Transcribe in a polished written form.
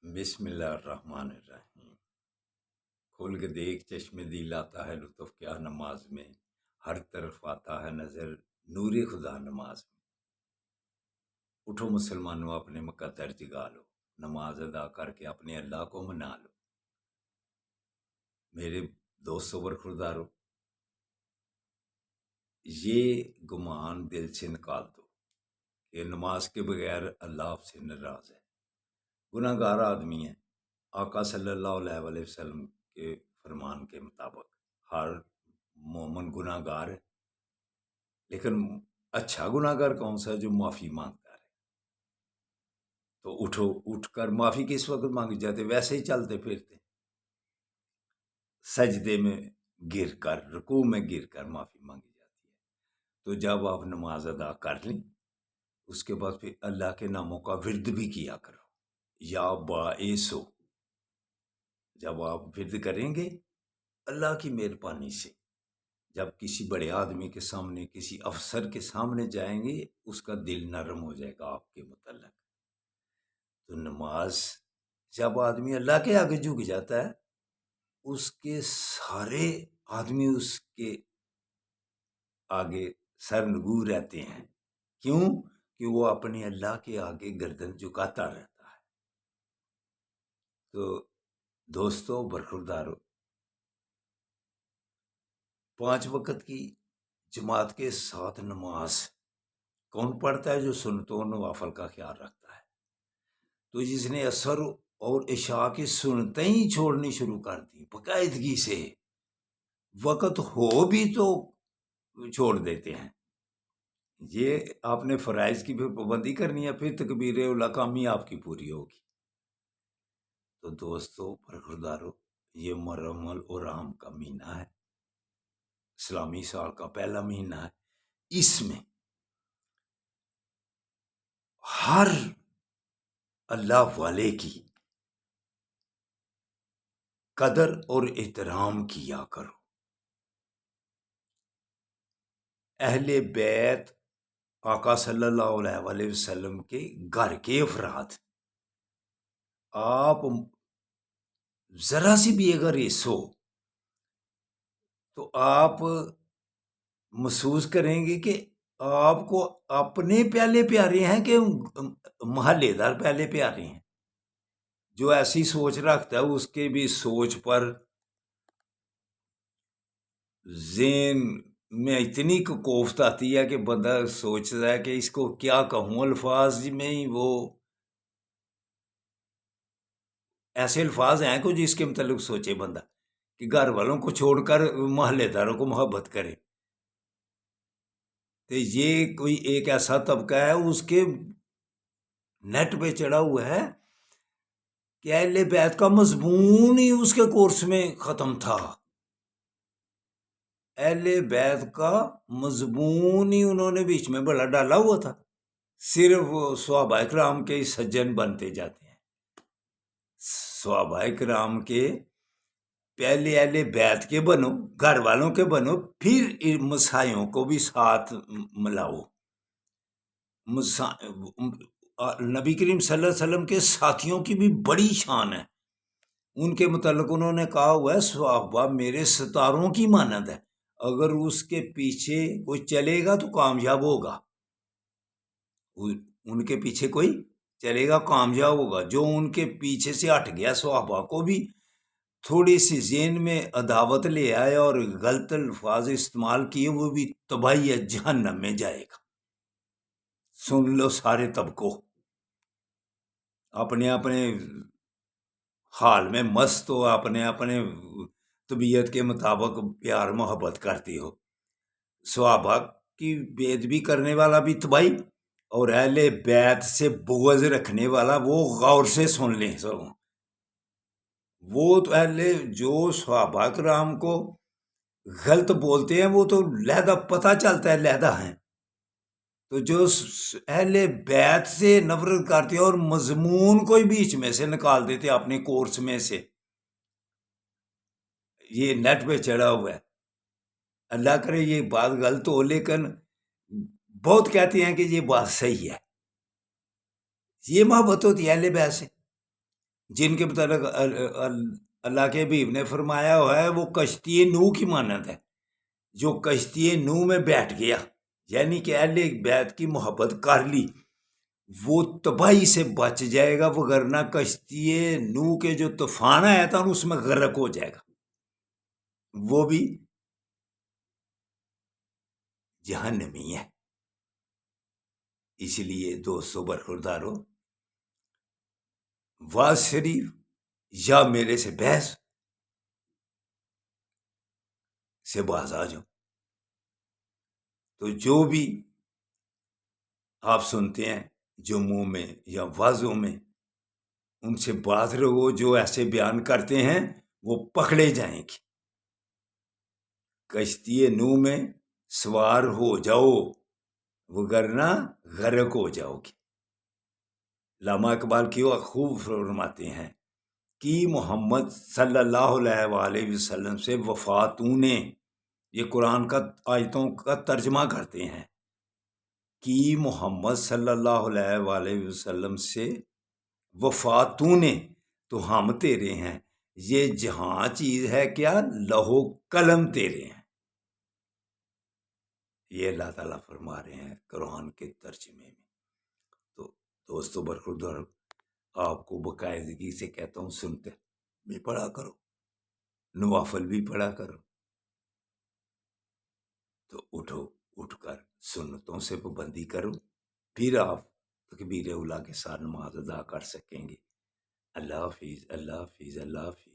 بسم اللہ الرحمن الرحیم۔ کھول کے دیکھ چشم دل آتا ہے لطف کیا نماز میں، ہر طرف آتا ہے نظر نور خدا نماز میں۔ اٹھو مسلمانوں اپنے مقدر جگا لو، نماز ادا کر کے اپنے اللہ کو منا لو۔ میرے دوستو برخوردارو، یہ گمان دل سے نکال دو کہ نماز کے بغیر اللہ آپ سے ناراض ہے۔ گناہ گار آدمی ہے۔ آقا صلی اللہ علیہ وسلم کے فرمان کے مطابق ہر مومن گناہ گار ہے، لیکن اچھا گناہ گار کون سا ہے؟ جو معافی مانگتا ہے۔ تو اٹھ کر معافی کس وقت مانگی جاتے؟ ویسے ہی چلتے پھرتے، سجدے میں گر کر، رکوع میں گر کر معافی مانگی جاتی ہے۔ تو جب آپ نماز ادا کر لیں، اس کے بعد پھر اللہ کے ناموں کا ورد بھی کیا کرو۔ یا باعثو، جب آپ ورد کریں گے اللہ کی مہربانی سے، جب کسی بڑے آدمی کے سامنے، کسی افسر کے سامنے جائیں گے، اس کا دل نرم ہو جائے گا آپ کے متعلق۔ تو نماز، جب آدمی اللہ کے آگے جھک جاتا ہے، اس کے سارے آدمی اس کے آگے سرنگو رہتے ہیں۔ کیوں؟ کہ وہ اپنے اللہ کے آگے گردن جھکاتا رہتا ہے۔ تو دوستو برخوردارو، 5 وقت کی جماعت کے ساتھ نماز کون پڑھتا ہے؟ جو سنتوں نوافل کا خیال رکھتا ہے۔ تو جس نے عصر اور عشاء کی سنتیں ہی چھوڑنی شروع کر دی باقاعدگی سے، وقت ہو بھی تو چھوڑ دیتے ہیں۔ یہ آپ نے فرائض کی پھر پابندی کرنی ہے، پھر تکبیر اولیٰ کامی آپ کی پوری ہوگی۔ تو دوستو برخوردارو، یہ محرم الحرام کا مہینہ ہے، اسلامی سال کا پہلا مہینہ ہے۔ اس میں ہر اللہ والے کی قدر اور احترام کیا کرو۔ اہل بیت، آقا صلی اللہ علیہ وسلم کے گھر کے افراد، آپ ذرا سی بھی اگر ریس ہو تو آپ محسوس کریں گے کہ آپ کو اپنے پہلے پیارے ہیں کہ محلے دار پہلے پیارے ہیں۔ جو ایسی سوچ رکھتا ہے اس کے بھی سوچ پر ذہن میں اتنی کوفت آتی ہے کہ بندہ سوچتا ہے کہ اس کو کیا کہوں، الفاظ میں ہی وہ ایسے الفاظ ہیں کہ جس کے متعلق سوچے بندہ کہ گھر والوں کو چھوڑ کر محلے داروں کو محبت کرے۔ تو یہ کوئی ایک ایسا طبقہ ہے، اس کے نیٹ پہ چڑھا ہوا ہے کہ اہل بیت کا مضمون ہی اس کے کورس میں ختم تھا۔ اہل بیت کا مضمون ہی انہوں نے بیچ میں بڑا ڈالا ہوا تھا، صرف صحابہ کرام کے سجن بنتے جاتے ہیں۔ صحابہ کرام کے پہلے اہل بیت کے بنو، گھر والوں کے بنو، پھر مسائیوں کو بھی ساتھ ملاؤ۔ نبی کریم صلی اللہ علیہ وسلم کے ساتھیوں کی بھی بڑی شان ہے۔ ان کے متعلق انہوں نے کہا ہوا ہے، صحابہ میرے ستاروں کی مانند ہے، اگر اس کے پیچھے کوئی چلے گا تو کامیاب ہوگا، ان کے پیچھے کوئی چلے گا کامیاب ہوگا۔ جو ان کے پیچھے سے ہٹ گیا، صحابہ کو بھی تھوڑی سی ذہن میں عداوت لے آئے اور غلط الفاظ استعمال کیے، وہ بھی تباہی جہنم میں جائے گا۔ سن لو سارے طبقوں، اپنے اپنے حال میں مست ہو، اپنے اپنے طبیعت کے مطابق پیار محبت کرتی ہو۔ صحابہ کی بے ادبی کرنے والا بھی تباہی، اور اہل بیت سے بغض رکھنے والا وہ غور سے سن لیں سب۔ وہ تو جو صحابہ کرام کو غلط بولتے ہیں وہ تو لہذا پتہ چلتا ہے لہذا ہیں، تو جو اہل بیت سے نفرت کرتے ہیں اور مضمون کو ہی بیچ میں سے نکال دیتے اپنے کورس میں سے، یہ نیٹ پہ چڑھا ہوا ہے۔ اللہ کرے یہ بات غلط ہو، لیکن بہت کہتے ہیں کہ یہ بات صحیح ہے۔ یہ محبت ہوتی ہے اہل بیت سے۔ جن کے متعلق اللہ کے حبیب نے فرمایا ہوا ہے وہ کشتی نوح کی مانند ہے، جو کشتی نوح میں بیٹھ گیا یعنی کہ اہل بیت کی محبت کر لی وہ تباہی سے بچ جائے گا، وگرنہ کشتی نوح کے جو طوفان آیا تھا اس میں غرق ہو جائے گا، وہ بھی جہنمی ہے۔ اس لیے دوستو برخوردارو، واز شریف یا میرے سے بحث سے باز آ جاؤ، تو جو بھی آپ سنتے ہیں جمعوں میں یا واضحوں میں ان سے باز رہو، جو ایسے بیان کرتے ہیں وہ پکڑے جائیں گے۔ کشتی نوح میں سوار ہو جاؤ وگرنہ غرق ہو جاؤ گے۔ علامہ اقبال کی خوب فرماتے ہیں کہ محمد صلی اللہ علیہ وآلہ وسلم سے وفاتوں نے، یہ قرآن کا آیتوں کا ترجمہ کرتے ہیں کہ محمد صلی اللہ علیہ وآلہ وسلم سے وفاتوں نے تو ہم تیرے ہیں، یہ جہاں چیز ہے کیا لہو قلم تیرے ہیں۔ یہ اللہ تعالیٰ فرما رہے ہیں قرآن کے ترجمے میں۔ تو دوستو برخوردار، آپ کو باقاعدگی سے کہتا ہوں سنتے بھی پڑھا کرو، نوافل بھی پڑھا کرو، تو اٹھ کر سنتوں سے پابندی کرو، پھر آپ تکبیر اولیٰ کے ساتھ نماز ادا کر سکیں گے۔ اللہ حافظ، اللہ حافظ، اللہ حافظ۔